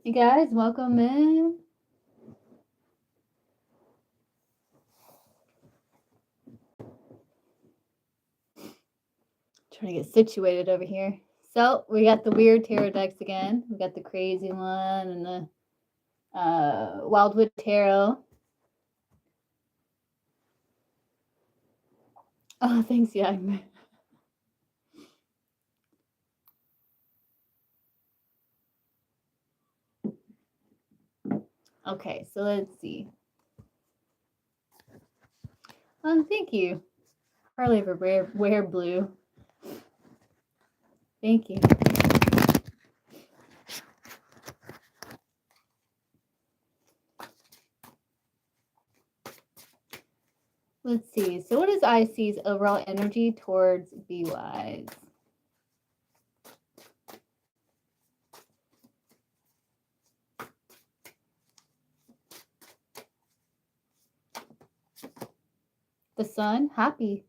Hey guys, welcome in. Trying to get situated over here. So we got the weird tarot decks again. We got the crazy one and the Wildwood Tarot. Oh, thanks, yeah. Okay, so let's see. Thank you. Harley for Rare Blue. Thank you. Let's see. So what is IC's overall energy towards BYs? The Sun, happy.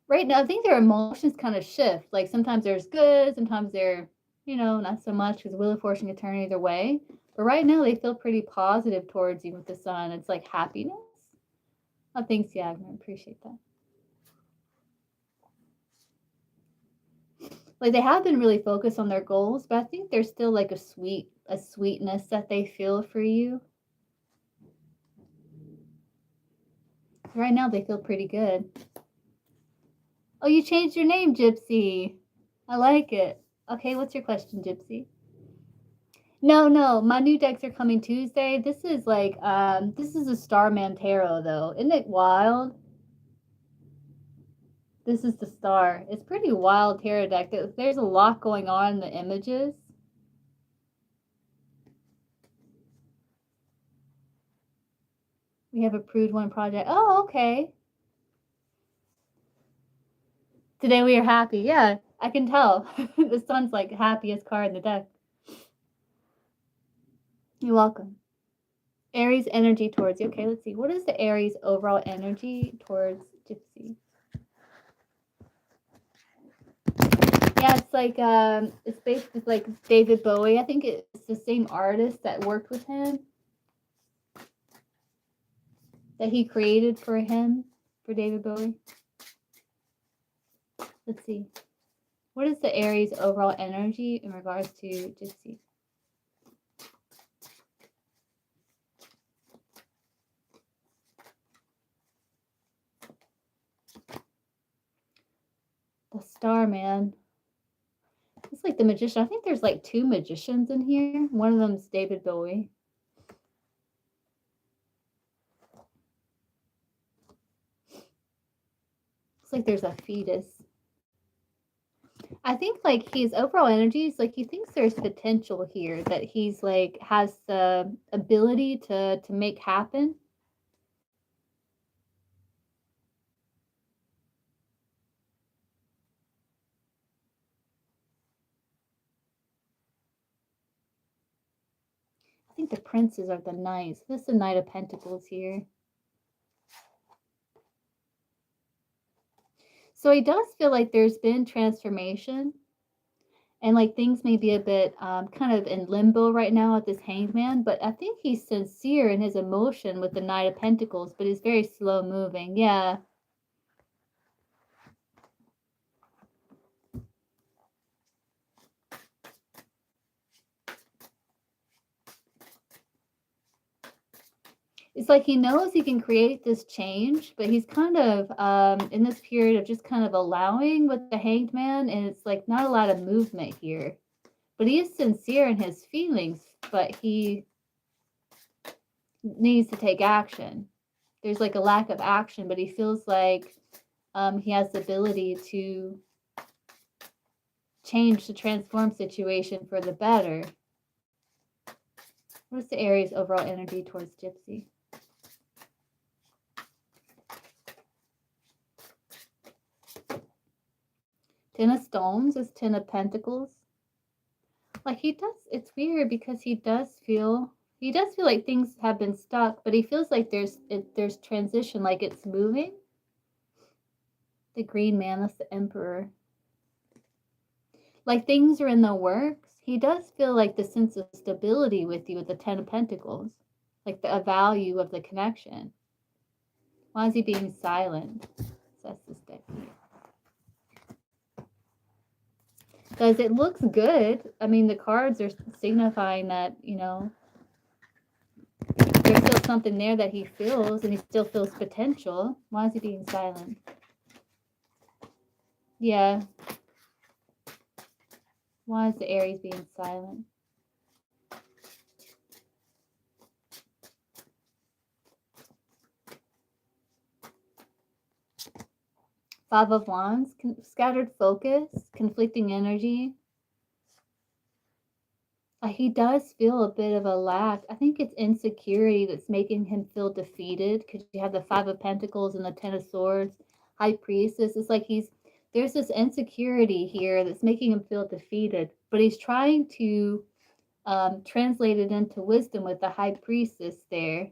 Right now, I think their emotions kind of shift. Like sometimes there's good, sometimes they're, not so much because Wheel of Fortune can turn either way. But right now, they feel pretty positive towards you with the Sun. It's like happiness. Oh, thanks, yeah, I appreciate that. Like they have been really focused on their goals, but I think there's still like a sweetness that they feel for you. Right now, they feel pretty good. Oh, you changed your name, Gypsy. I like it. Okay, what's your question, Gypsy? No, my new decks are coming Tuesday. This is like, this is a Starman Tarot though. Isn't it wild? This is the Star. It's pretty wild tarot deck. There's a lot going on in the images. We have approved one project. Oh, okay. Today we are happy. Yeah, I can tell. The Sun's like happiest card in the deck. You're welcome. Aries energy towards you. Okay, let's see. What is the Aries overall energy towards Gypsy? Yeah, it's like it's basically like David Bowie. I think it's the same artist that worked with him, that he created for him, for David Bowie. Let's see. What is the Aries overall energy in regards to Gypsy? The Star, man. It's like the magician. I think there's like two magicians in here. One of them's David Bowie. Looks like there's a fetus. I think like his overall energy is like he thinks there's potential here, that he's like has the ability to make happen. I think the princes are the knights. This is the Knight of Pentacles here. So he does feel like there's been transformation, and like things may be a bit kind of in limbo right now at this Hangman, but I think he's sincere in his emotion with the Knight of Pentacles, but he's very slow moving. Yeah. It's like he knows he can create this change, but he's kind of in this period of just kind of allowing with the Hanged Man, and it's like not a lot of movement here. But he is sincere in his feelings, but he needs to take action. There's like a lack of action, but he feels like he has the ability to change the transform situation for the better. What is the Aries overall energy towards Gypsy? Ten of Stones is Ten of Pentacles. Like he does, it's weird because he does feel like things have been stuck, but he feels like there's transition, like it's moving. The green man, that's the Emperor. Like things are in the works. He does feel like the sense of stability with you with the Ten of Pentacles. Like the value of the connection. Why is he being silent? That's this deck here. Because it looks good. I mean, the cards are signifying that, you know, there's still something there that he feels, and he still feels potential. Why is he being silent? Yeah. Why is the Aries being silent? Five of Wands, scattered focus, conflicting energy. He does feel a bit of a lack. I think it's insecurity that's making him feel defeated, because you have the Five of Pentacles and the Ten of Swords, High Priestess. It's like there's this insecurity here that's making him feel defeated, but he's trying to translate it into wisdom with the High Priestess there.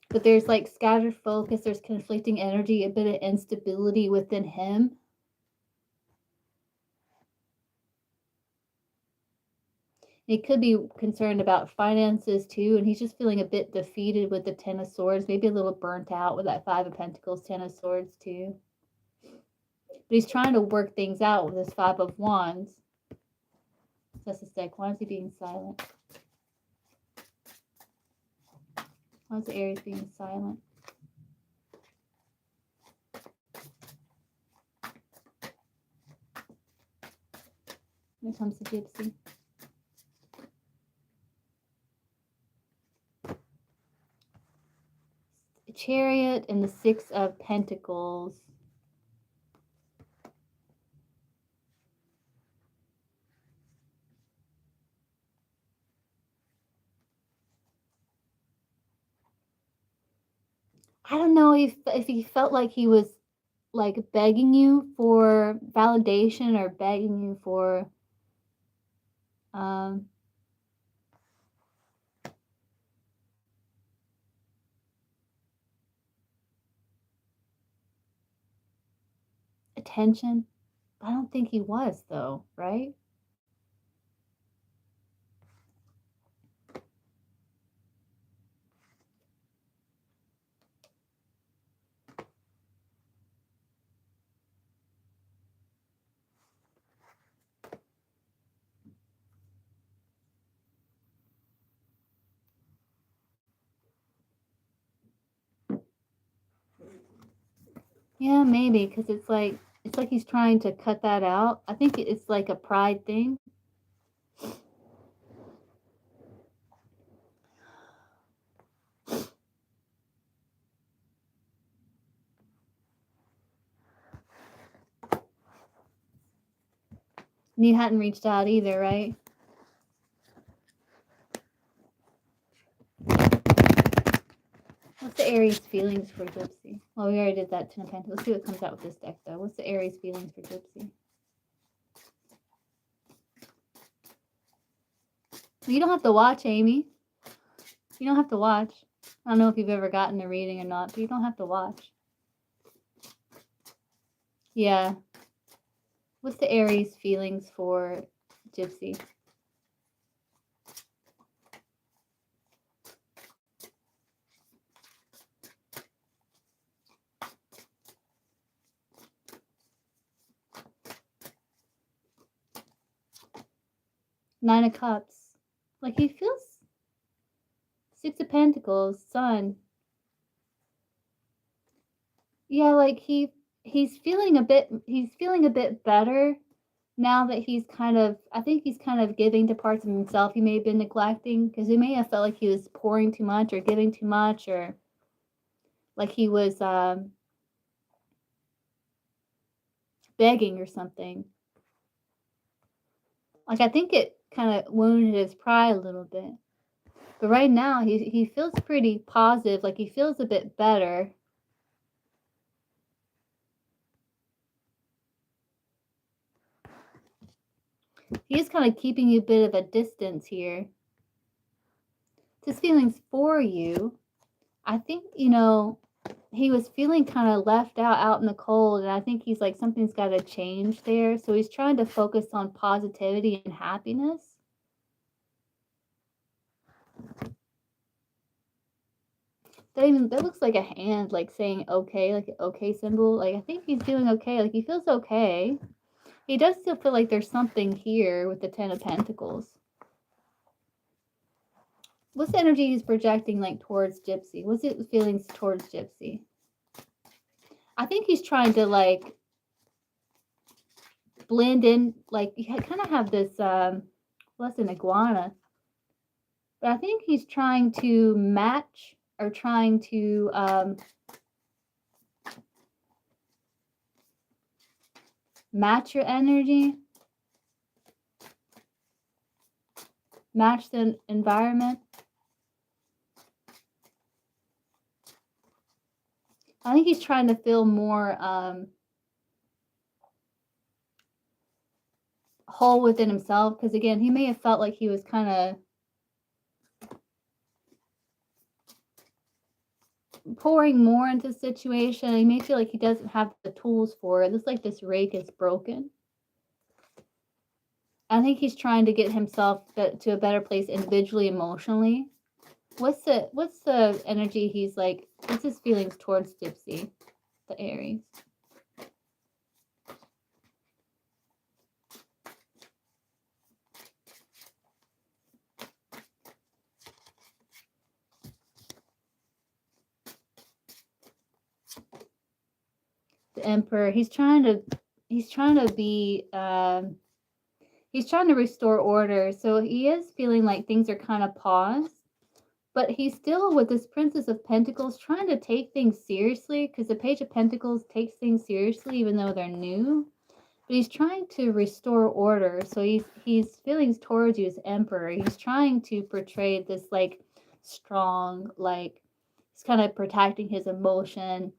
But there's like scattered focus, there's conflicting energy, a bit of instability within him. He could be concerned about finances too, and he's just feeling a bit defeated with the Ten of Swords, maybe a little burnt out with that Five of Pentacles, Ten of Swords too. But he's trying to work things out with his Five of Wands. That's the deck. Why is he being silent? Why is the Aries being silent? When it comes to Gypsy. The Chariot and the Six of Pentacles. I don't know if he felt like he was like begging you for validation or begging you for attention. I don't think he was though, right? Yeah, maybe, because it's like he's trying to cut that out. I think it's like a pride thing. And you hadn't reached out either, right? What's the Aries feelings for Gypsy? Well, we already did that Ten of Pentacles. Let's see what comes out with this deck, though. What's the Aries feelings for Gypsy? You don't have to watch, Amy. You don't have to watch. I don't know if you've ever gotten a reading or not, but you don't have to watch. Yeah. What's the Aries feelings for Gypsy? Nine of Cups. Like he feels Six of Pentacles, Sun. Yeah, like he's feeling a bit better now that he's kind of, I think he's kind of giving to parts of himself he may have been neglecting, because he may have felt like he was pouring too much or giving too much, or like he was begging or something. Like I think it kind of wounded his pride a little bit. But right now he feels pretty positive, like he feels a bit better. He is kind of keeping you a bit of a distance here. His feelings for you, I think, you know, he was feeling kind of left out in the cold, and I think he's like, something's got to change there. So he's trying to focus on positivity and happiness. That looks like a hand, like saying okay, like an okay symbol. Like, I think he's doing okay. Like, he feels okay. He does still feel like there's something here with the Ten of Pentacles. What's the energy he's projecting, like, towards Gypsy? What's his feelings towards Gypsy? I think he's trying to, like, blend in. Like, you kind of have this, well, that's an iguana. But I think he's trying to match, or trying to match your energy, match the environment. I think he's trying to feel more whole within himself, because again, he may have felt like he was kind of pouring more into the situation. He may feel like he doesn't have the tools for it. It's like this rake is broken. I think he's trying to get himself to a better place individually, emotionally. What's the energy he's like? What's his feelings towards Gypsy, the Aries? The Emperor. He's trying to be. He's trying to restore order. So he is feeling like things are kind of paused. But he's still, with this Princess of Pentacles, trying to take things seriously, because the Page of Pentacles takes things seriously even though they're new. But he's trying to restore order. So he's feelings towards you as Emperor. He's trying to portray this, like, strong, like, he's kind of protecting his emotion.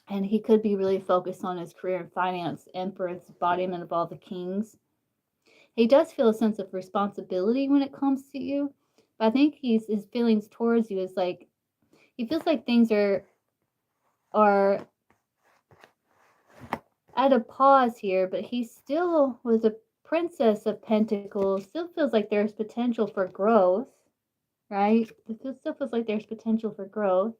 And he could be really focused on his career and finance. Emperor is the embodiment of all the kings. He does feel a sense of responsibility when it comes to you. But I think his feelings towards you is like, he feels like things are at a pause here, but he still, was a Princess of Pentacles, still feels like there's potential for growth, right? It still feels like there's potential for growth.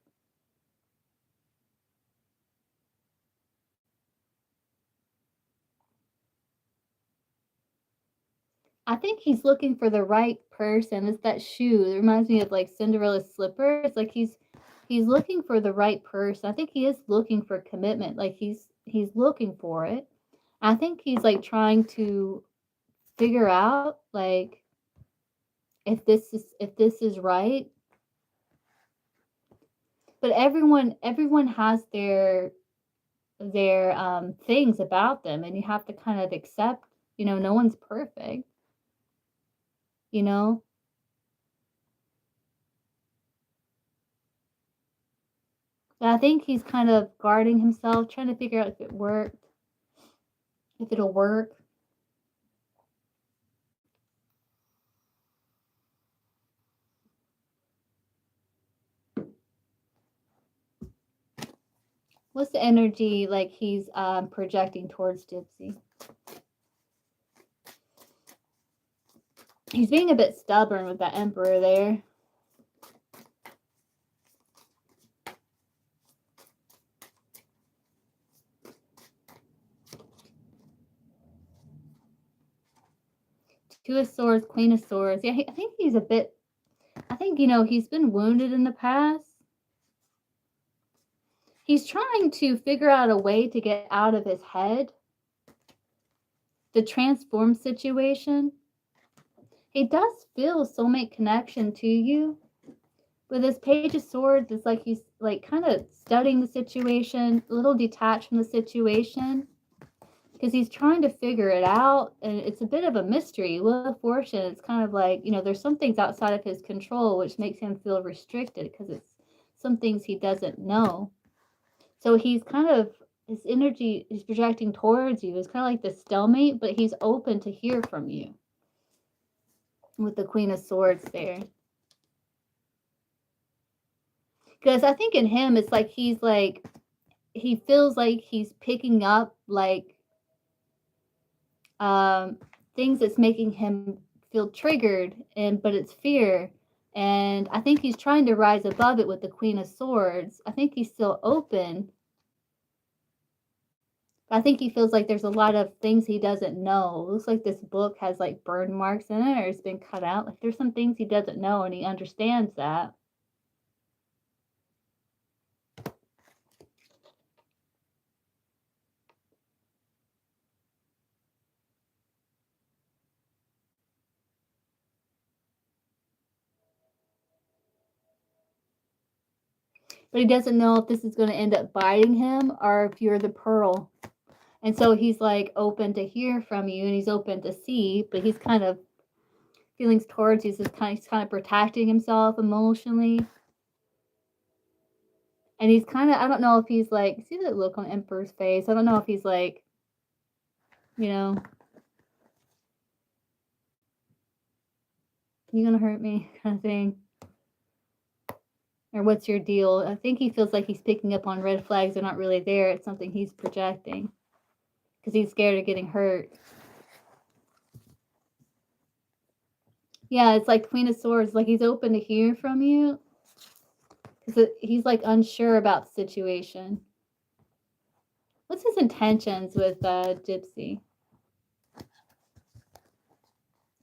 I think he's looking for the right person. It's that shoe. It reminds me of, like, Cinderella's slipper. It's like he's looking for the right person. I think he is looking for commitment. Like, he's looking for it. I think he's, like, trying to figure out, like, if this is right. But everyone has their things about them, and you have to kind of accept, no one's perfect, you know. But I think he's kind of guarding himself, trying to figure out if it'll work. What's the energy, like, he's projecting towards Gypsy? He's being a bit stubborn with that Emperor there. Two of Swords, Queen of Swords. Yeah, I think he's a bit, I think, he's been wounded in the past. He's trying to figure out a way to get out of his head, the transform situation. He does feel soulmate connection to you. With this Page of Swords, it's like he's, like, kind of studying the situation, a little detached from the situation, because he's trying to figure it out, and it's a bit of a mystery. Wheel of Fortune, it's kind of like, there's some things outside of his control, which makes him feel restricted, because it's some things he doesn't know. So he's kind of, his energy is projecting towards you. It's kind of like the stalemate, but he's open to hear from you. With the Queen of Swords there. Because I think in him, it's like he feels like he's picking up things that's making him feel triggered, but it's fear. And I think he's trying to rise above it with the Queen of Swords. I think he's still open. I think he feels like there's a lot of things he doesn't know. It looks like this book has like burn marks in it, or it's been cut out. Like there's some things he doesn't know, and he understands that. But he doesn't know if this is going to end up biting him or if you're the pearl. And so he's like open to hear from you, and he's open to see, but he's kind of feelings towards you. He's kind of protecting himself emotionally. And he's kind of, I don't know if he's like, see that look on Emperor's face? I don't know if he's like, you gonna hurt me kind of thing. Or what's your deal? I think he feels like he's picking up on red flags. They're not really there. It's something he's projecting because he's scared of getting hurt. Yeah, it's like Queen of Swords. Like he's open to hear from you because he's like unsure about the situation. What's his intentions with Gypsy?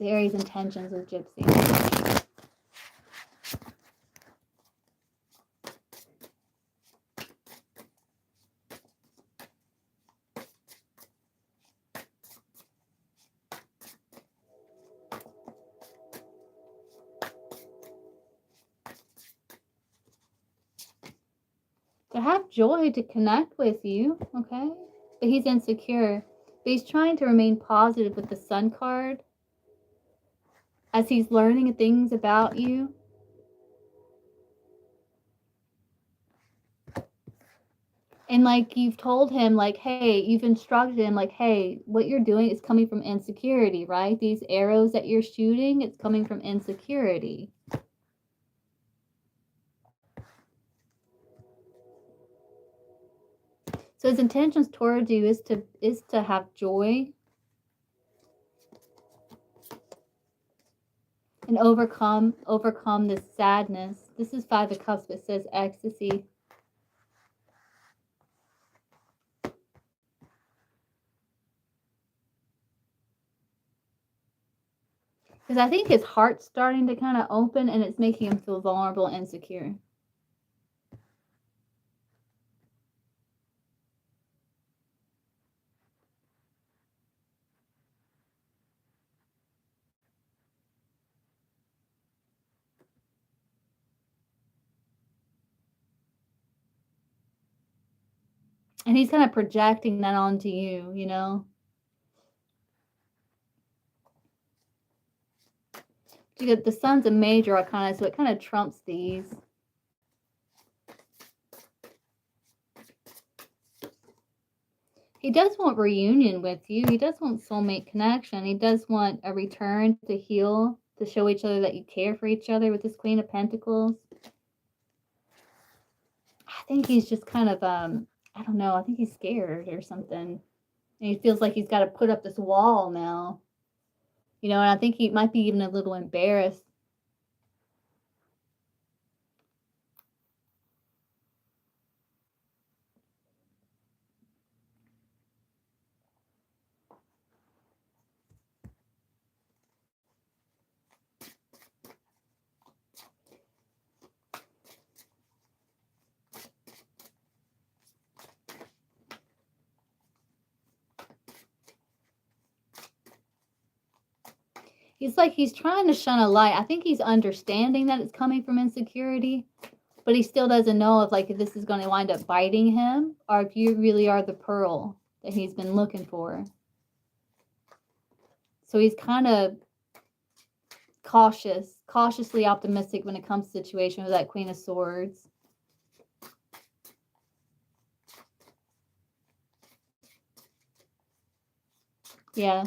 The Aries intentions with Gypsy. To have joy, to connect with you, okay? But he's insecure. But he's trying to remain positive with the Sun card as he's learning things about you. And like you've told him, like, hey, you've instructed him, like, hey, what you're doing is coming from insecurity, right? These arrows that you're shooting, it's coming from insecurity. So his intentions towards you is to have joy and overcome this sadness. This is 5 of Cups, but it says ecstasy. Because I think his heart's starting to kind of open, and it's making him feel vulnerable and insecure. And he's kind of projecting that onto you, you know? You get the Sun's a major arcana, so it kind of trumps these. He does want reunion with you. He does want soulmate connection. He does want a return to heal, to show each other that you care for each other with this Queen of Pentacles. I think he's just kind of, I don't know, I think he's scared or something. And he feels like he's got to put up this wall now. You know, and I think he might be even a little embarrassed. He's like, he's trying to shine a light. I think he's understanding that it's coming from insecurity, but he still doesn't know if this is going to wind up biting him or if you really are the pearl that he's been looking for. So he's kind of cautiously optimistic when it comes to situation with that Queen of Swords. Yeah.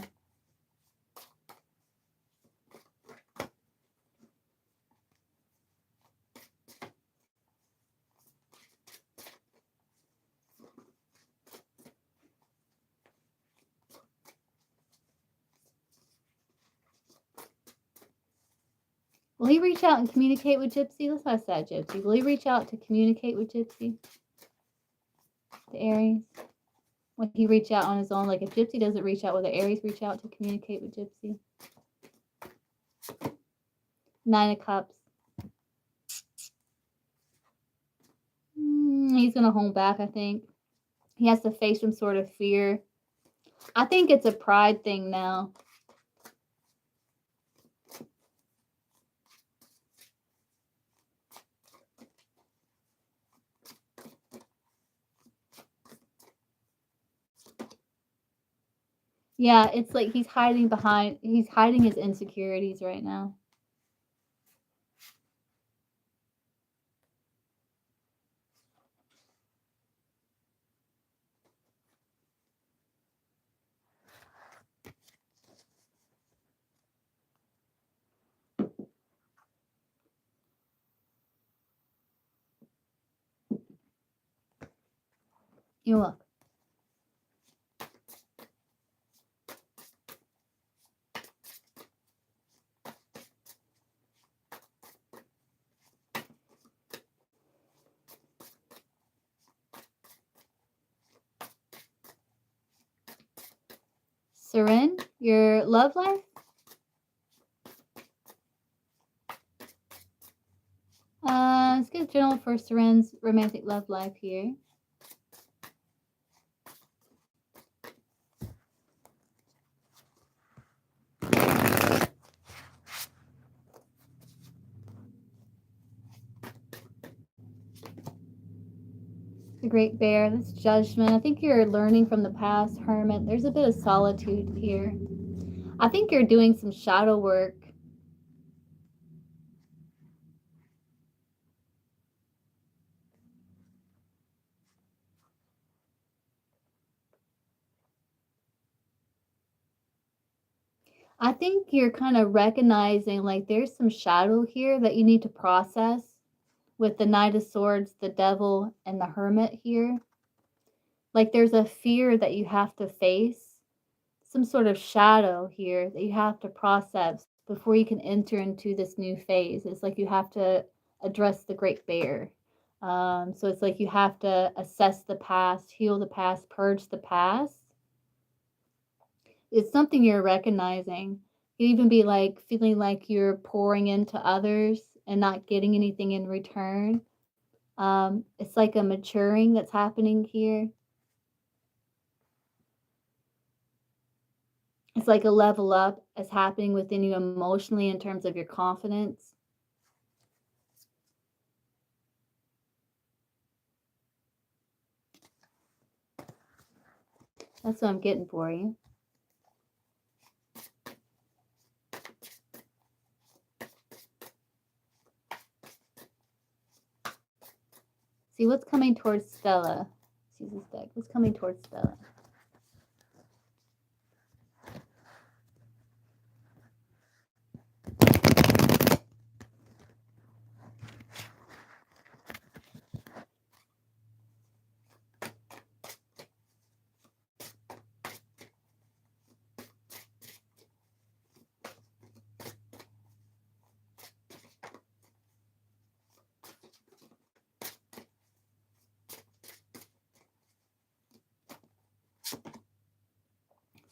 Will he reach out and communicate with Gypsy? Let's ask that, Gypsy. Will he reach out to communicate with Gypsy? The Aries? Will he reach out on his own? Like if Gypsy doesn't reach out, will the Aries reach out to communicate with Gypsy? 9 of Cups. He's going to hold back, I think. He has to face some sort of fear. I think it's a pride thing now. Yeah, it's like he's hiding his insecurities right now. You're welcome. Seren, your love life? Let's get general for Seren's romantic love life here. The Great Bear, that's judgment. I think you're learning from the past, Hermit. There's a bit of solitude here. I think you're doing some shadow work. I think you're kind of recognizing like there's some shadow here that you need to process with the Knight of Swords, the Devil, and the Hermit here. Like there's a fear that you have to face, some sort of shadow here that you have to process before you can enter into this new phase. It's like you have to address the Great Bear. So it's like you have to assess the past, heal the past, purge the past. It's something you're recognizing. You even be like feeling like you're pouring into others and not getting anything in return. It's like a maturing that's happening here. It's like a level up is happening within you emotionally in terms of your confidence. That's what I'm getting for you. See what's coming towards Stella. See this deck. What's coming towards Stella?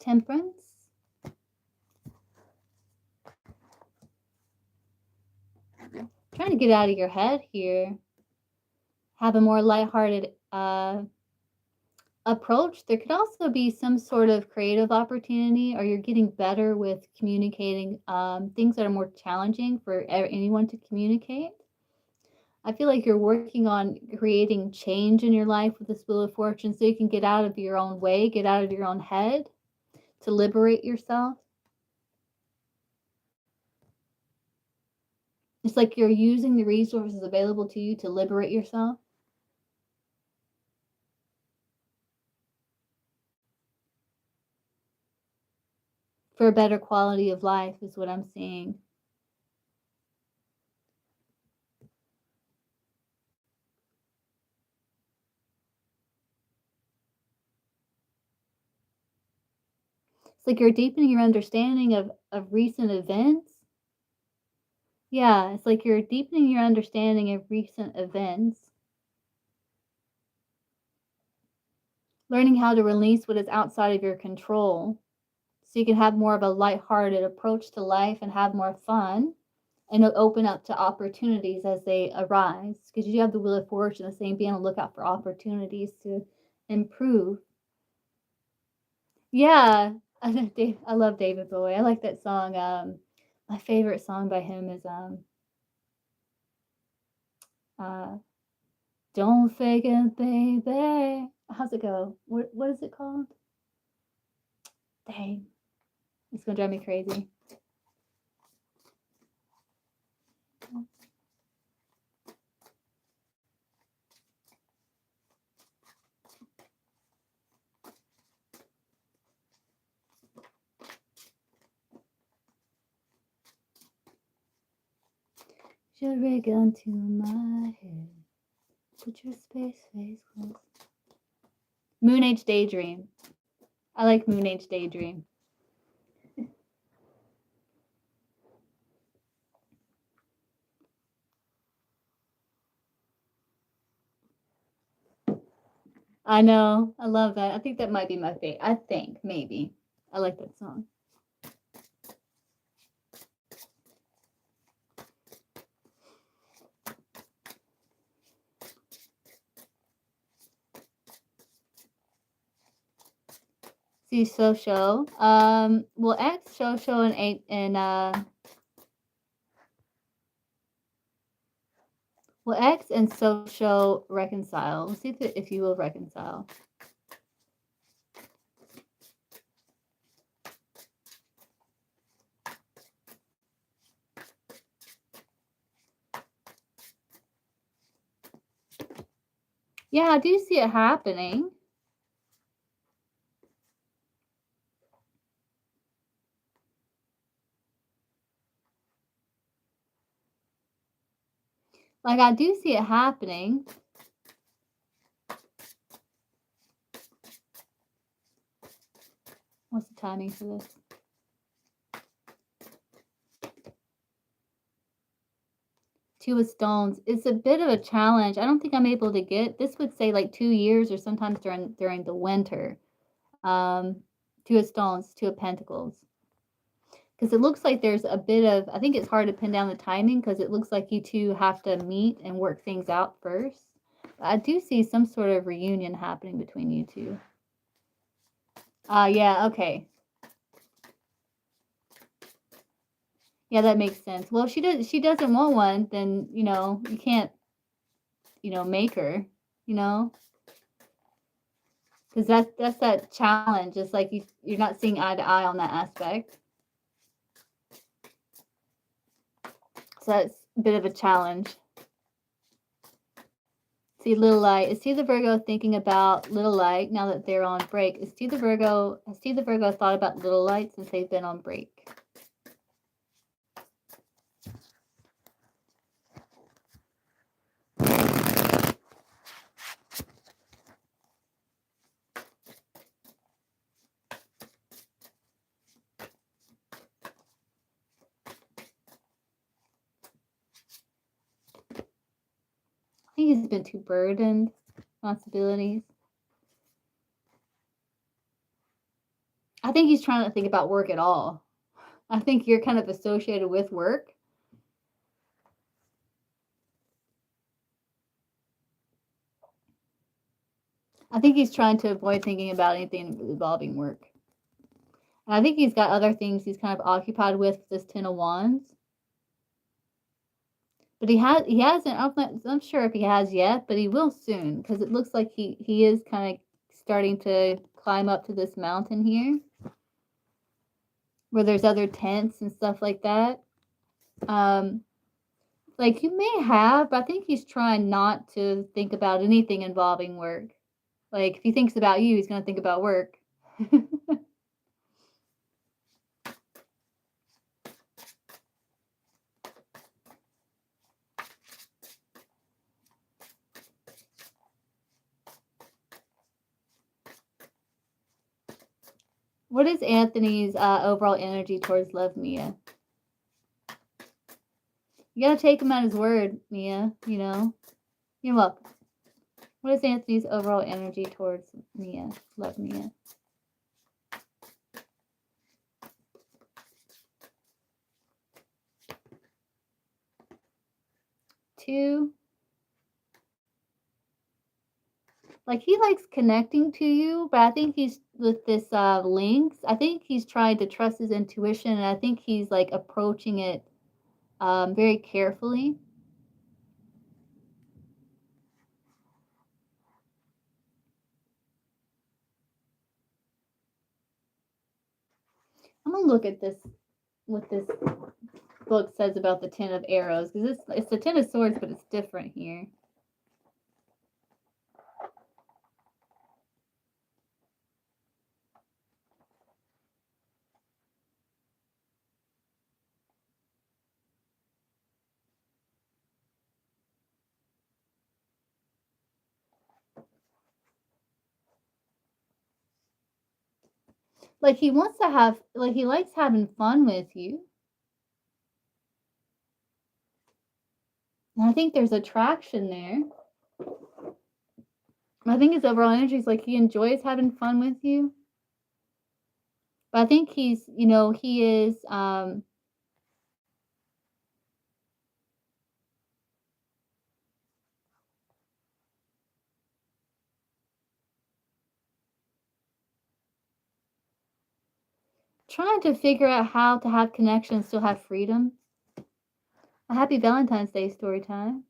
Temperance. Trying to get out of your head here. Have a more lighthearted approach. There could also be some sort of creative opportunity, or you're getting better with communicating things that are more challenging for anyone to communicate. I feel like you're working on creating change in your life with this Wheel of Fortune so you can get out of your own way, get out of your own head to liberate yourself. It's like you're using the resources available to you to liberate yourself. For a better quality of life is what I'm seeing. It's like you're deepening your understanding of recent events. Yeah, it's like you're deepening your understanding of recent events, learning how to release what is outside of your control so you can have more of a lighthearted approach to life and have more fun and open up to opportunities as they arise. Because you have the Wheel of Fortune, the same, being on the lookout for opportunities to improve. Yeah, I love David Bowie. I like that song. My favorite song by him is uh, "Don't Fake It, Baby." How's it go? What is it called? Dang, it's gonna drive me crazy. Should rig onto my head. Put your space face close. Moon Age Daydream. I like Moon Age Daydream. I know. I love that. I think that might be my favorite. I think, maybe. I like that song. See social. Well, X social and eight and well, X and social reconcile. Let's see if you will reconcile. Yeah, I do see it happening. Like, I do see it happening. What's the timing for this? Two of Stones. It's a bit of a challenge. I don't think I'm able to get this. Would say like 2 years or sometimes during the winter. Two of Stones, Two of Pentacles. Because it looks like there's a bit of, I think it's hard to pin down the timing because it looks like you two have to meet and work things out first. But I do see some sort of reunion happening between you two. Yeah, okay. Yeah, that makes sense. Well, if she doesn't want one, then, you can't, make her, you know? Because that's that challenge. It's like you're not seeing eye to eye on that aspect. So that's a bit of a challenge. See Little Light. Is T the Virgo thinking about Little Light now that they're on break? Has T the Virgo thought about Little Light since they've been on break? I think he's been too burdened. Responsibilities. I think he's trying to think about work at all. I think you're kind of associated with work. I think he's trying to avoid thinking about anything involving work. And I think he's got other things he's kind of occupied with this Ten of Wands. But he hasn't. I'm sure if he has yet, but he will soon because it looks like he is kind of starting to climb up to this mountain here, where there's other tents and stuff like that. Like you may have, but I think he's trying not to think about anything involving work. Like if he thinks about you, he's gonna think about work. What is Anthony's overall energy towards love, Mia? You gotta take him at his word, Mia, you know. You're welcome. What is Anthony's overall energy towards Mia? Love Mia. Two. Like, he likes connecting to you, but I think he's with this links. I think he's trying to trust his intuition, and I think he's like approaching it very carefully. I'm gonna look at this, what this book says about the Ten of Arrows, because it's the Ten of Swords, but it's different here. Like, he wants to have, like, he likes having fun with you. And I think there's attraction there. I think his overall energy is like he enjoys having fun with you. But I think he's, you know, he is trying to figure out how to have connection and still have freedom. A happy Valentine's Day story time.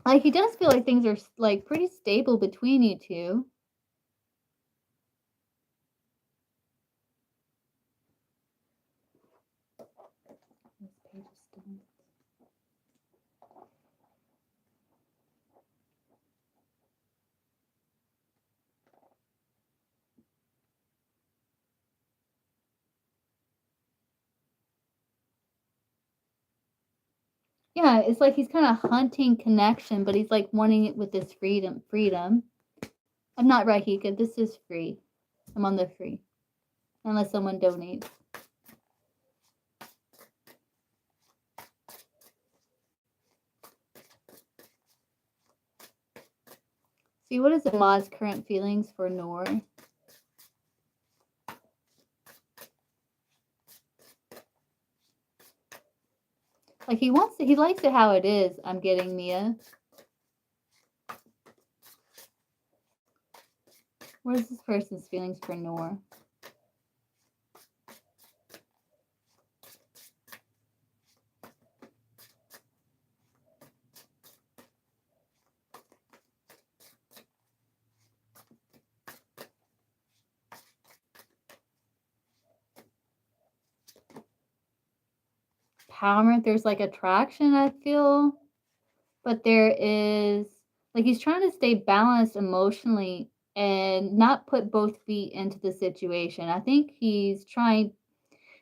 Like, he does feel like things are like pretty stable between you two. This page is still. Yeah, it's like he's kind of hunting connection, but he's like wanting it with this freedom. I'm not Rahika. This is free. I'm on the free, unless someone donates. See, what is Ahmad's current feelings for Noor? Like, he likes it how it is. I'm getting Mia. What is this person's feelings for Noor? Empowerment. There's like attraction, I feel, but there is like he's trying to stay balanced emotionally and not put both feet into the situation. I think he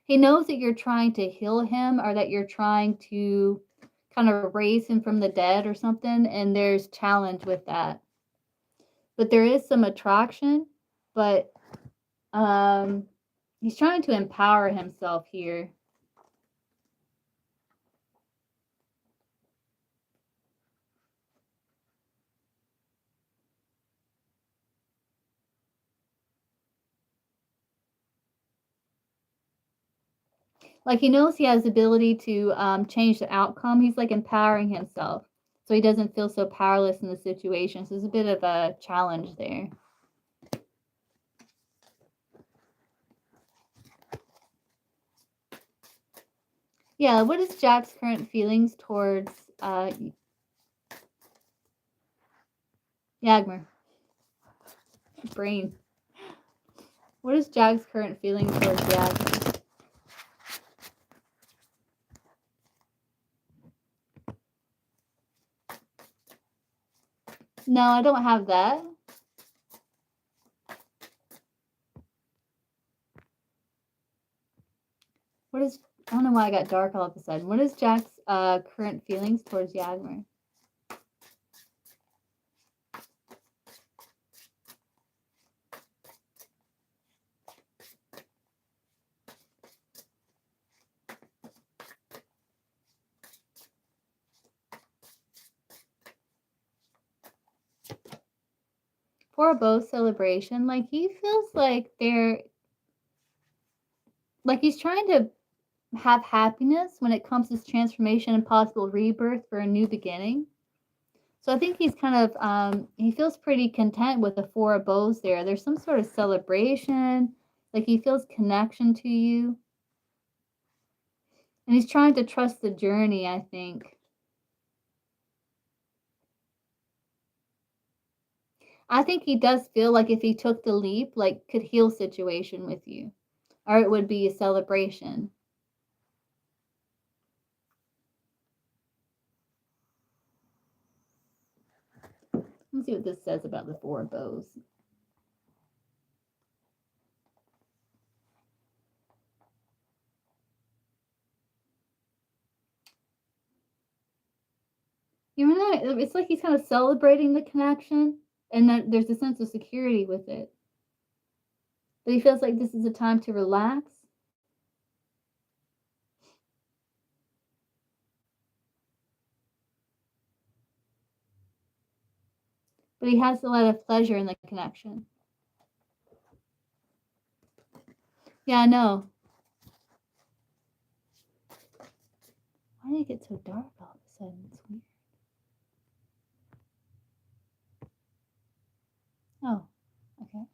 knows that you're trying to heal him or that you're trying to kind of raise him from the dead or something, and there's challenge with that. But there is some attraction, but he's trying to empower himself here. Like, he knows he has the ability to change the outcome. He's like empowering himself so he doesn't feel so powerless in the situation. So there's a bit of a challenge there. Yeah, what is Jack's current feelings towards Yagmer? Brain. What is Jack's current feelings towards Yagmer? No, I don't have that. What is, I don't know why I got dark all of a sudden. What is Jack's current feelings towards Yagmer? For a bow celebration, like he feels like he's trying to have happiness when it comes to transformation and possible rebirth for a new beginning. So I think he's kind of he feels pretty content with the four of bows there. There's some sort of celebration, like he feels connection to you. And he's trying to trust the journey, I think. I think he does feel like if he took the leap, like could heal situation with you. Or it would be a celebration. Let's see what this says about the four of bows. You know, it's like he's kind of celebrating the connection, and that there's a sense of security with it. But he feels like this is a time to relax. But he has a lot of pleasure in the connection. Yeah, I know. Why did it get so dark all of a sudden? It's weird. Oh, okay.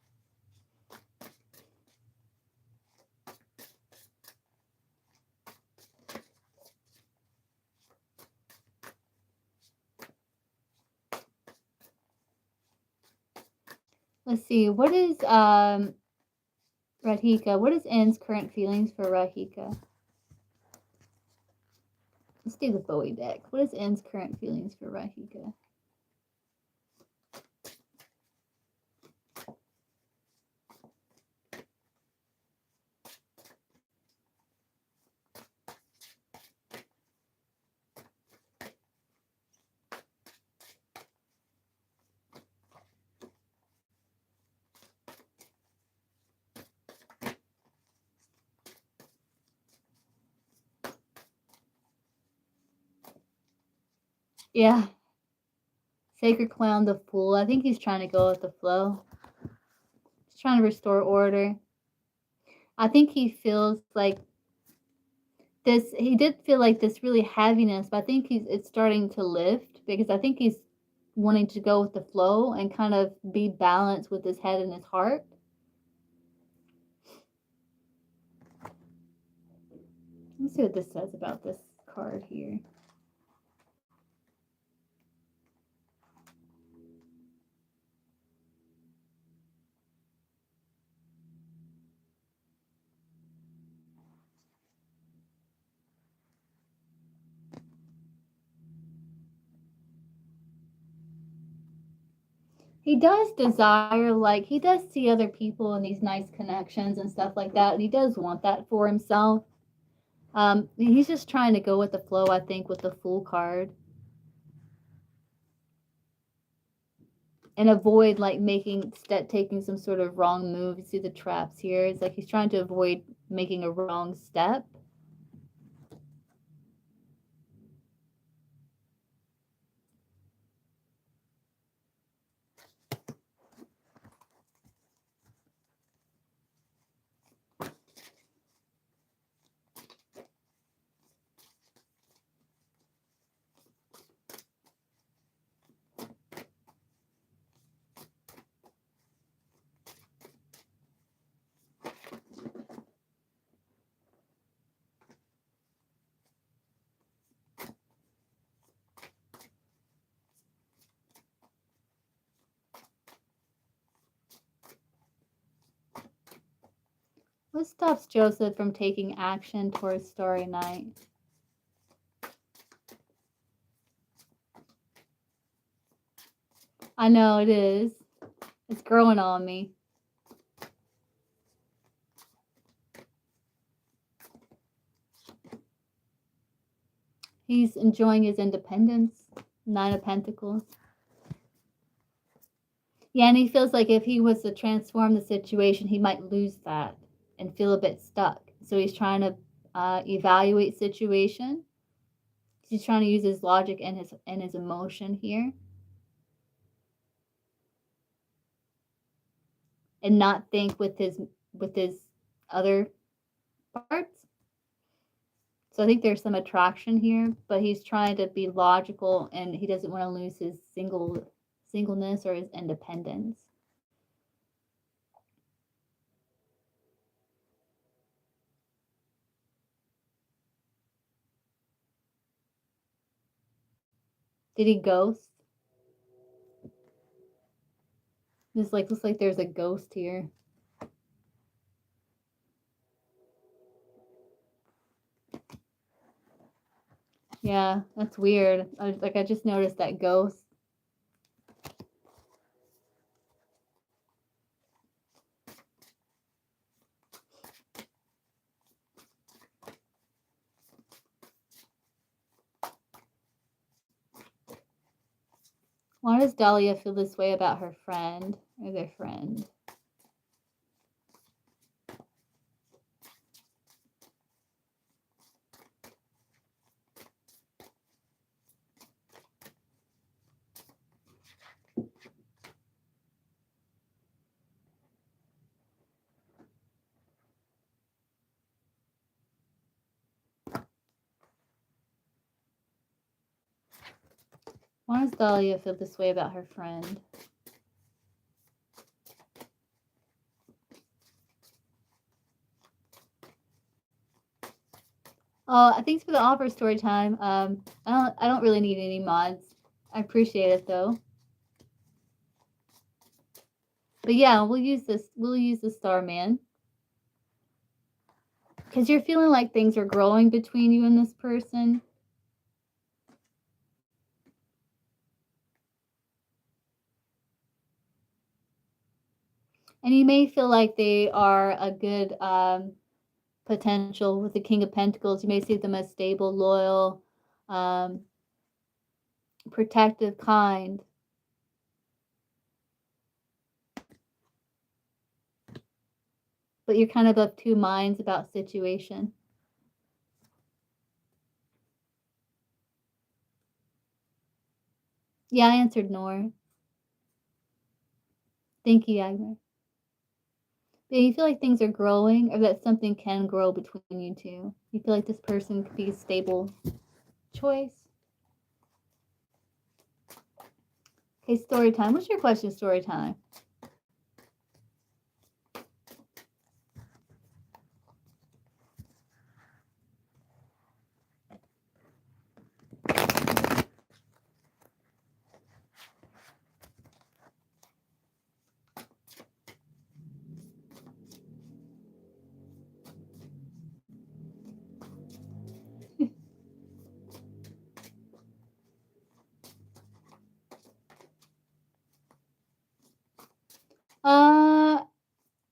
Let's see. What is Radhika? What is N's current feelings for Radhika? Let's do the Bowie deck. What is N's current feelings for Radhika? Yeah. Sacred Clown, the Fool. I think he's trying to go with the flow. He's trying to restore order. I think he feels like this. He did feel like this really heaviness, but I think it's starting to lift because I think he's wanting to go with the flow and kind of be balanced with his head and his heart. Let's see what this says about this card here. He does desire, like, he does see other people and these nice connections and stuff like that. And he does want that for himself. He's just trying to go with the flow, I think, with the Fool card. And avoid, like, taking some sort of wrong move. You see the traps here. It's like he's trying to avoid making a wrong step. What stops Joseph from taking action towards Starry Night? I know it is. It's growing on me. He's enjoying his independence. Nine of Pentacles. Yeah, and he feels like if he was to transform the situation, he might lose that and feel a bit stuck. So he's trying to evaluate situation. He's trying to use his logic and his emotion here. and not think with his other parts. So I think there's some attraction here, but he's trying to be logical and he doesn't want to lose his singleness or his independence. Did he ghost? This looks like there's a ghost here. Yeah, that's weird. I just noticed that ghost. Why does Dahlia feel this way about her friend or their friend? Why does Dahlia feel this way about her friend? Oh, thanks for the offer, story time. I don't really need any mods. I appreciate it though. But yeah, we'll use this. We'll use the Starman because you're feeling like things are growing between you and this person. And you may feel like they are a good potential with the King of Pentacles. You may see them as stable, loyal, protective, kind. But you're kind of of two minds about situation. Yeah, I answered Nor. Thank you, Agner. But you feel like things are growing or that something can grow between you two. You feel like this person could be a stable choice. Okay, story time. What's your question, story time?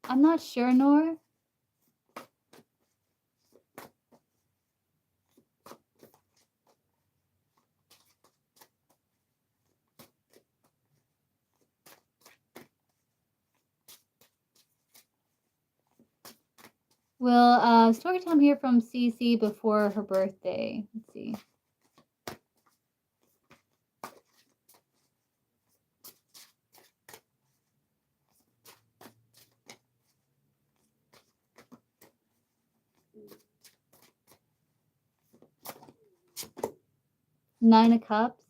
I'm not sure, Nor. Well, story time here from CC before her birthday. Let's see. Nine of Cups.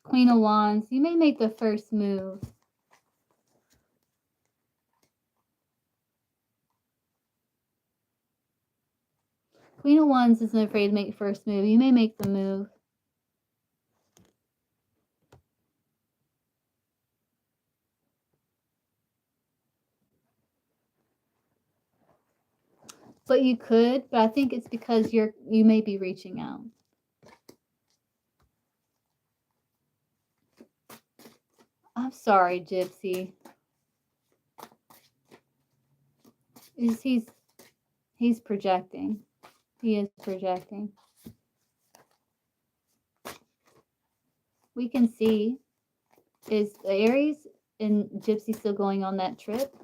Queen of Wands. You may make the first move. Queen of Wands isn't afraid to make first move. You may make the move. But you could, but I think it's because you may be reaching out. I'm sorry, Gypsy. He's projecting. He is projecting. We can see. Is the Aries and Gypsy still going on that trip?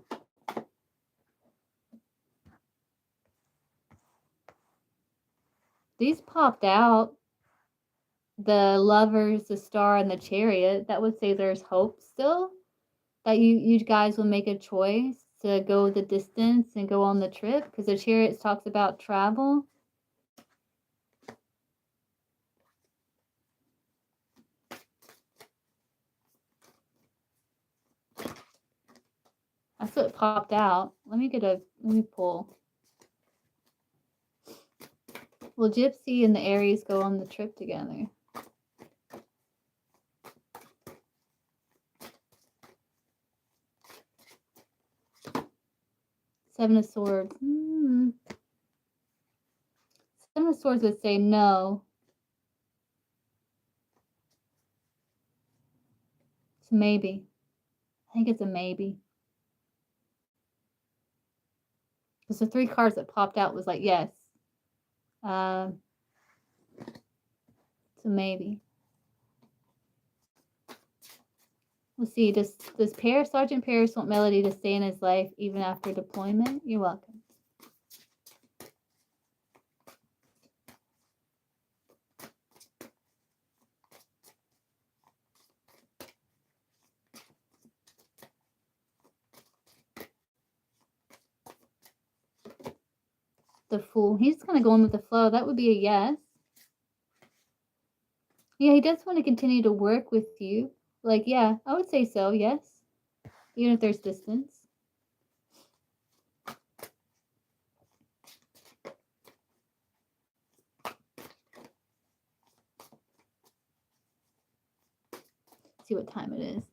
These popped out. The Lovers, the Star, and the Chariot. That would say there's hope still. That you guys will make a choice to go the distance and go on the trip. Because the Chariot talks about travel. That's what popped out. Let me pull. Will Gypsy and the Aries go on the trip together? Seven of Swords. Seven of Swords would say no. It's a maybe. I think it's a maybe. Because the 3 cards that popped out was like yes. It's a maybe. Let's see. Does Sergeant Paris want Melody to stay in his life even after deployment? You're welcome. The Fool. He's kind of going with the flow. That would be a yes. Yeah, he does want to continue to work with you. Like, yeah, I would say so, yes. Even if there's distance. Let's see what time it is.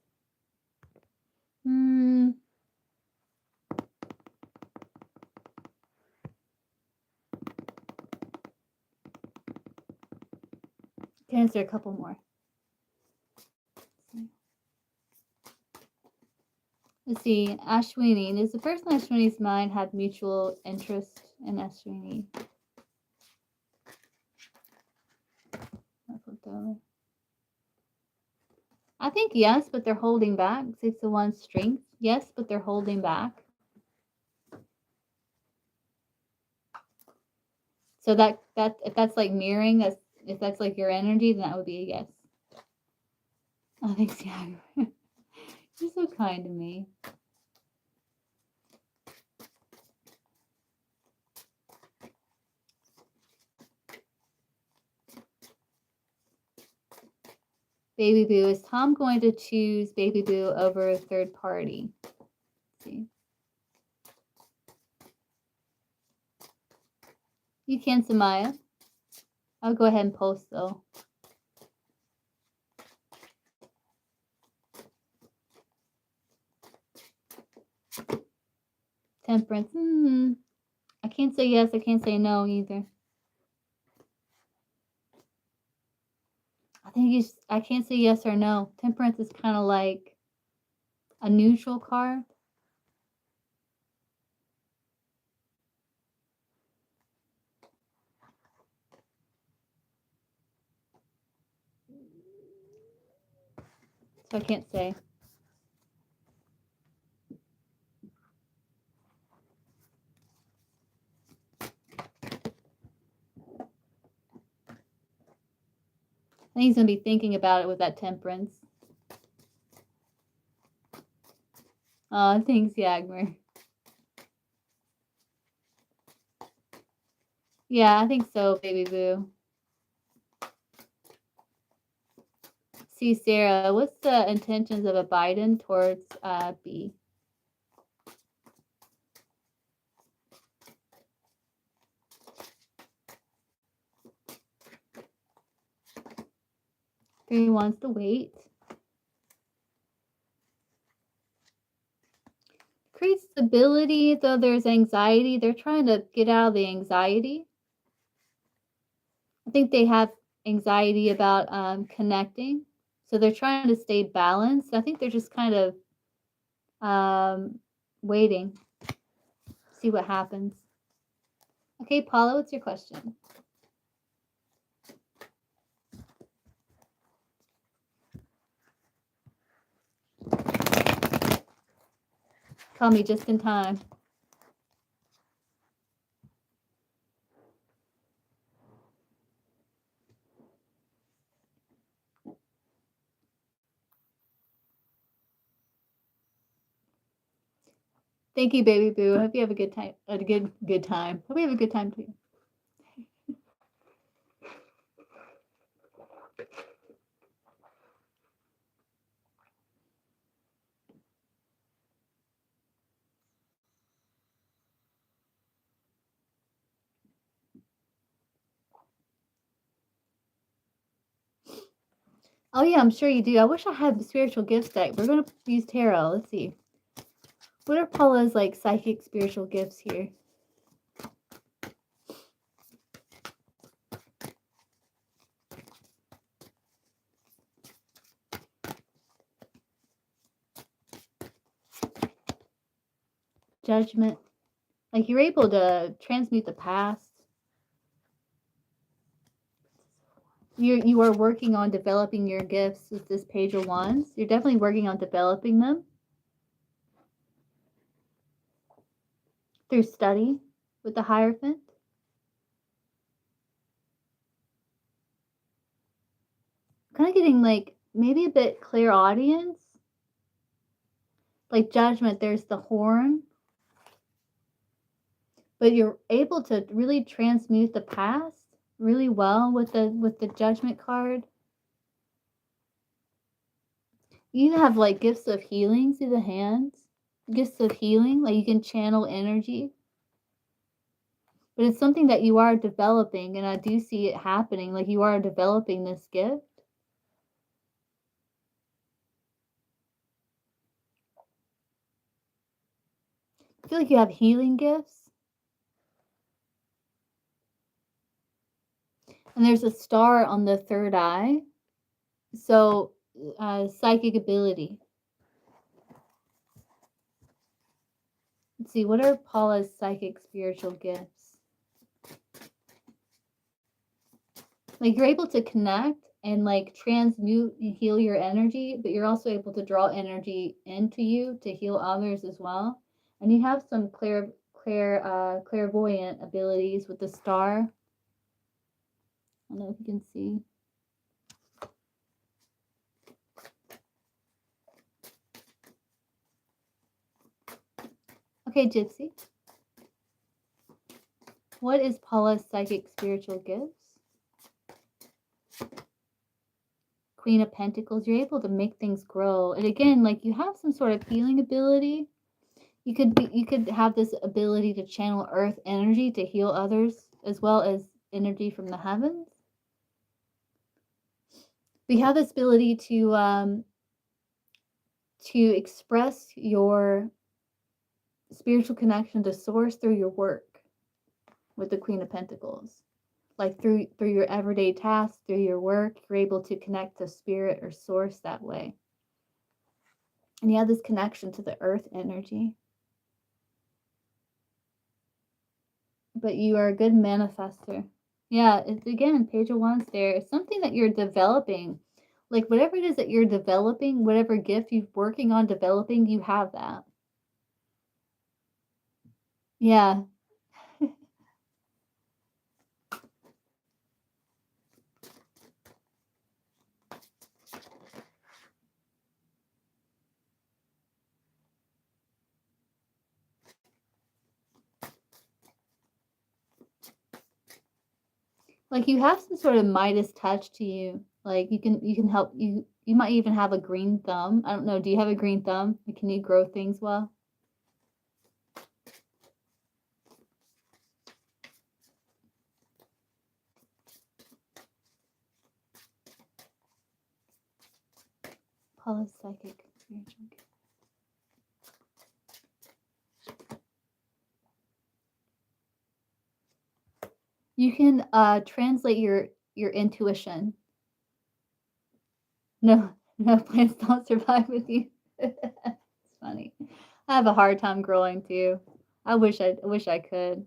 Can answer a couple more. Let's see. Ashwini. Does the person in Ashwini's mind have mutual interest in Ashwini? I think yes, but they're holding back. 6 of Wands strength. Yes, but they're holding back. So that if that's like mirroring, if that's like your energy, then that would be a yes. Oh, thanks, yeah. You're so kind to me. Baby Boo. Is Tom going to choose Baby Boo over a third party? Let's see. You can, Samaya. I'll go ahead and post though. Temperance. I can't say yes. I can't say no either. I can't say yes or no. Temperance is kind of like a neutral card. So I can't say. I think he's going to be thinking about it with that temperance. Oh, thanks, Yagmer. Yeah, I think so, Baby Boo. See, Sarah, what's the intentions of a Biden towards B? He wants to wait. Create stability, though there's anxiety. They're trying to get out of the anxiety. I think they have anxiety about connecting. So they're trying to stay balanced. I think they're just kind of waiting. See what happens. Okay, Paula, what's your question? Call me just in time. Thank you, baby boo. Hope you have a good time. Good time. Hope you have a good time too. Oh yeah, I'm sure you do. I wish I had the spiritual gifts deck. We're gonna use tarot. Let's see. What are Paula's like psychic spiritual gifts here? Judgment. Like you're able to transmute the past. You are working on developing your gifts with this Page of Wands. You're definitely working on developing them through study with the Hierophant. Kind of getting like maybe a bit clairaudience. Like Judgment, there's the horn. But you're able to really transmute the past really well with the Judgment card. You have like gifts of healing through the hands. Gifts of healing, like you can channel energy. But it's something that you are developing, and I do see it happening. Like you are developing this gift. I feel like you have healing gifts. And there's a star on the third eye. So, psychic ability. Let's see, what are Paula's psychic spiritual gifts? Like you're able to connect and like transmute and heal your energy, but you're also able to draw energy into you to heal others as well. And you have some clairvoyant abilities with the star. I don't know if you can see. Okay, Gypsy. What is Paula's psychic spiritual gifts? Queen of Pentacles. You're able to make things grow. And again, like you have some sort of healing ability. You could have this ability to channel earth energy to heal others as well as energy from the heavens. We have this ability to express your spiritual connection to source through your work with the Queen of Pentacles. Like through your everyday tasks, through your work, you're able to connect to spirit or source that way. And you have this connection to the earth energy. But you are a good manifester. Yeah, it's again, Page of Wands there. It's something that you're developing. Like whatever it is that you're developing, whatever gift you're working on developing, you have that. Yeah. Like you have some sort of Midas touch to you. Like you can help you might even have a green thumb. I don't know, do you have a green thumb? Can you grow things well? Paula's psychic spiritual gift. You can translate your intuition. No plants don't survive with you. It's funny. I have a hard time growing too. I wish I could.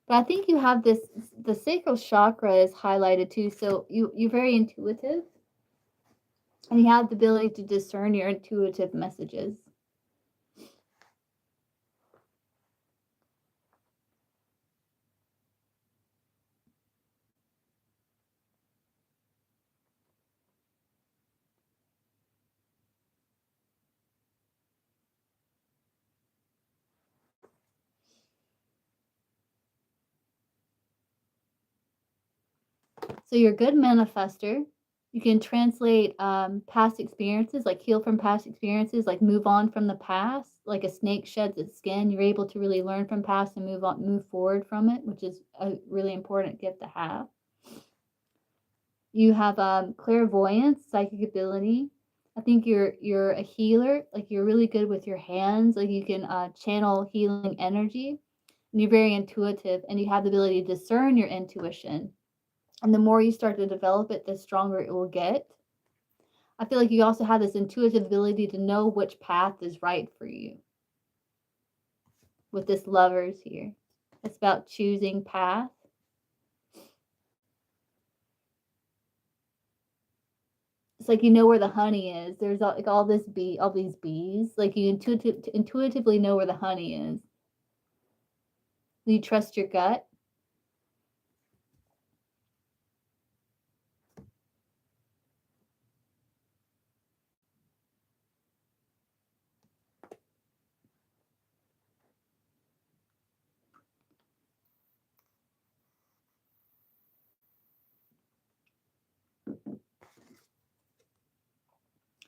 But I think you have this, the sacral chakra is highlighted too, so you're very intuitive. And you have the ability to discern your intuitive messages. So you're a good manifester. You can translate past experiences, like heal from past experiences, like move on from the past, like a snake sheds its skin. You're able to really learn from past and move forward from it, which is a really important gift to have. You have clairvoyance, psychic ability. I think you're a healer. Like you're really good with your hands. Like you can channel healing energy, and you're very intuitive, and you have the ability to discern your intuition. And the more you start to develop it, the stronger it will get. I feel like you also have this intuitive ability to know which path is right for you. With this lovers here, it's about choosing path. It's like you know where the honey is. There's like all these bees. Like you intuitively know where the honey is. You trust your gut.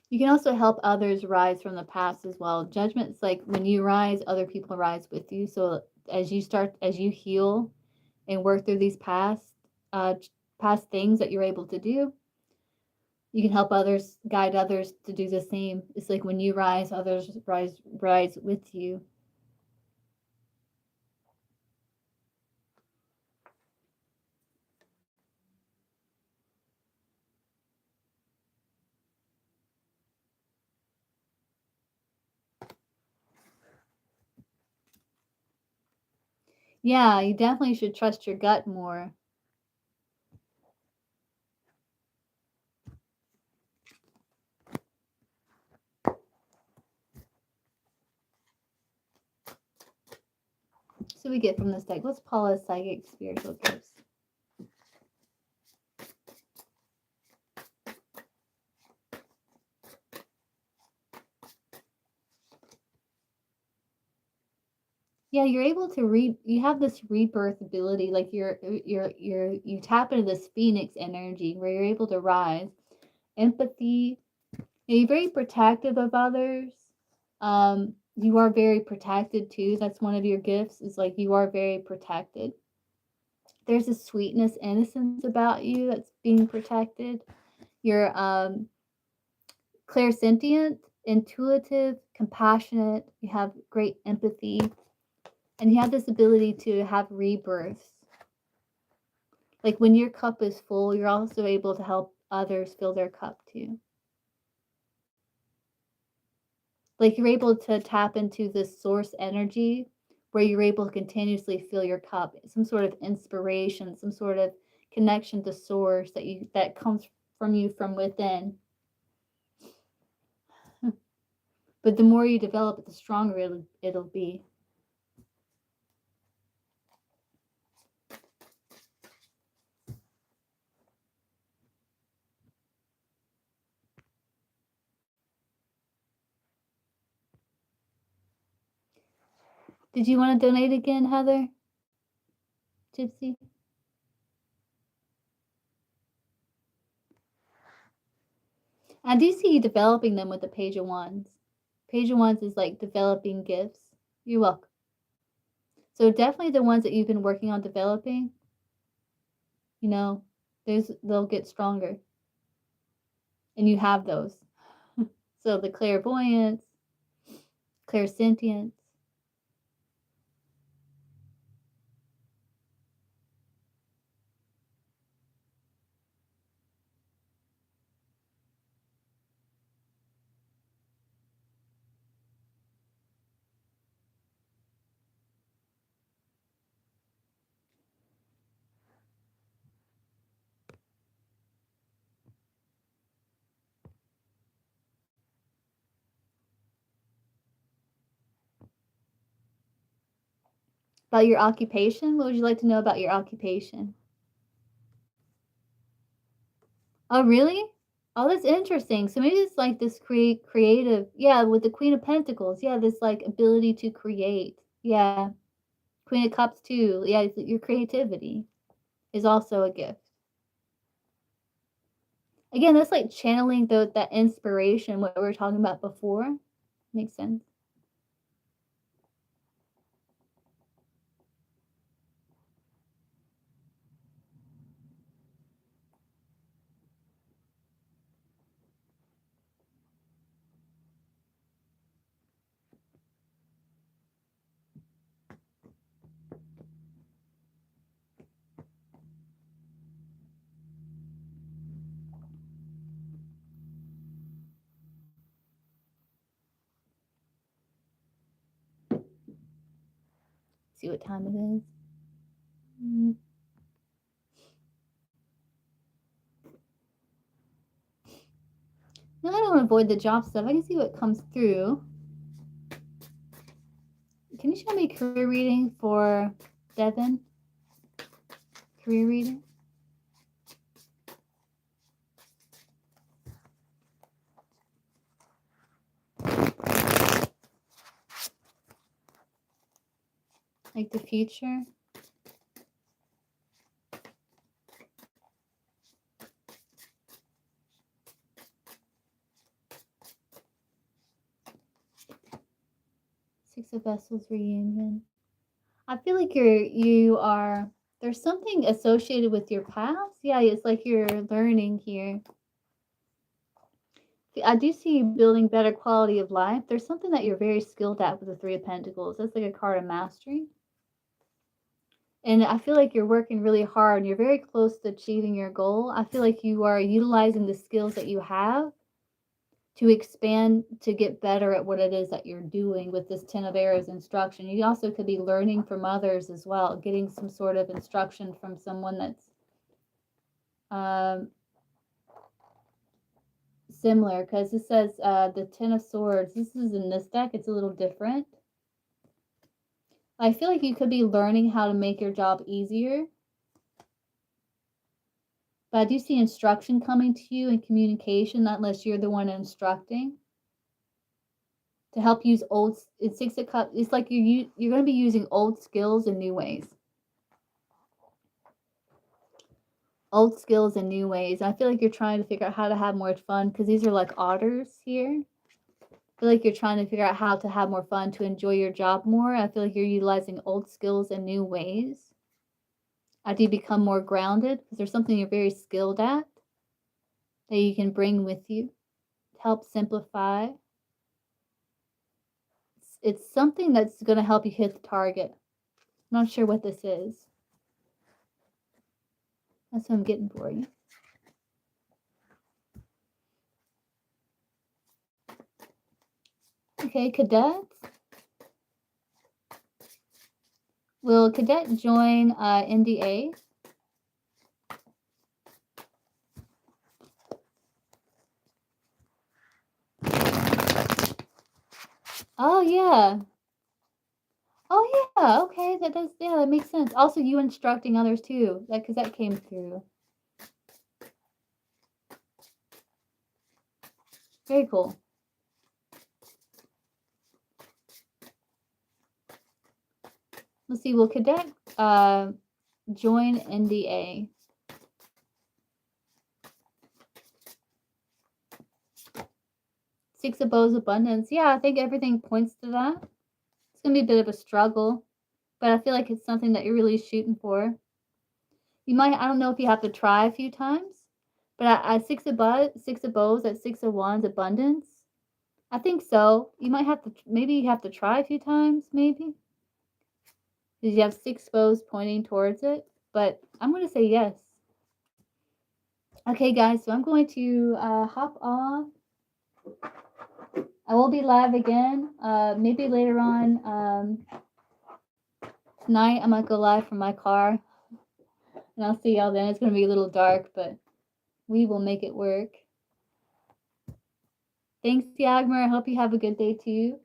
You can also help others rise from the past as well. Judgment's like when you rise, other people rise with you. So as you heal and work through these past things that you're able to do, you can help others, guide others to do the same. It's like when you rise, others rise with you. Yeah, you definitely should trust your gut more. So we get from this deck. What's Paula's psychic spiritual gifts? Yeah, you're able to you have this rebirth ability, like you tap into this phoenix energy where you're able to rise. Empathy. You're very protective of others. You are very protected too. That's one of your gifts, is like you are very protected. There's a sweetness, innocence about you that's being protected. You're clairsentient, intuitive, compassionate. You have great empathy, and you have this ability to have rebirths. Like when your cup is full, you're also able to help others fill their cup too. Like you're able to tap into this source energy where you're able to continuously fill your cup, some sort of inspiration, some sort of connection to source that comes from you from within. But the more you develop it, the stronger it'll be. Did you want to donate again, Heather? Gypsy? I do see you developing them with the Page of Wands. Page of Wands is like developing gifts. You're welcome. So definitely the ones that you've been working on developing, you know, they'll get stronger. And you have those. So the clairvoyance, clairsentience. About your occupation? What would you like to know about your occupation? Oh, really? Oh, that's interesting. So maybe it's like this creative, yeah, with the Queen of Pentacles. Yeah, this like ability to create. Yeah. Queen of Cups too. Yeah, your creativity is also a gift. Again, that's like channeling that inspiration, what we were talking about before. Makes sense. See what time it is. No, I don't want to avoid the job stuff. I can see what comes through. Can you show me career reading for Devin? Career reading? Like the future? Six of Vessels reunion. I feel like there's something associated with your past. Yeah, it's like you're learning here. I do see you building better quality of life. There's something that you're very skilled at with the Three of Pentacles. That's like a card of mastery. And I feel like you're working really hard and you're very close to achieving your goal. I feel like you are utilizing the skills that you have to expand, to get better at what it is that you're doing with this 10 of Arrows instruction. You also could be learning from others as well, getting some sort of instruction from someone that's similar, because it says the 10 of Swords. This is in this deck. It's a little different. I feel like you could be learning how to make your job easier. But I do see instruction coming to you in communication, not unless you're the one instructing. To help use old, it's Six of Cups. It's like you're going to be using old skills in new ways. Old skills in new ways. I feel like you're trying to figure out how to have more fun, because these are like otters here. I feel like you're trying to figure out how to have more fun, to enjoy your job more. I feel like you're utilizing old skills in new ways. As you become more grounded, because there's something you're very skilled at that you can bring with you to help simplify. It's something that's going to help you hit the target. I'm not sure what this is. That's what I'm getting for you. Okay, cadets. Will cadet join NDA? Oh, yeah. Oh, yeah. Okay, that makes sense. Also, you instructing others too, because that came through. Very cool. Let's see. Will cadet join NDA? Six of Bows abundance. Yeah, I think everything points to that. It's gonna be a bit of a struggle, but I feel like it's something that you're really shooting for. You might, I don't know if you have to try a few times, but at Six of Bows, at Six of Wands abundance, I think so. You might have to, maybe you have to try a few times, maybe. Because you have six bows pointing towards it, but I'm going to say yes. Okay, guys, so I'm going to hop off. I will be live again, maybe later on tonight. I'm going to go live from my car, and I'll see y'all then. It's going to be a little dark, but we will make it work. Thanks, Yagmer. I hope you have a good day too.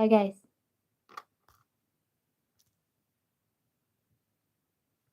Bye, guys.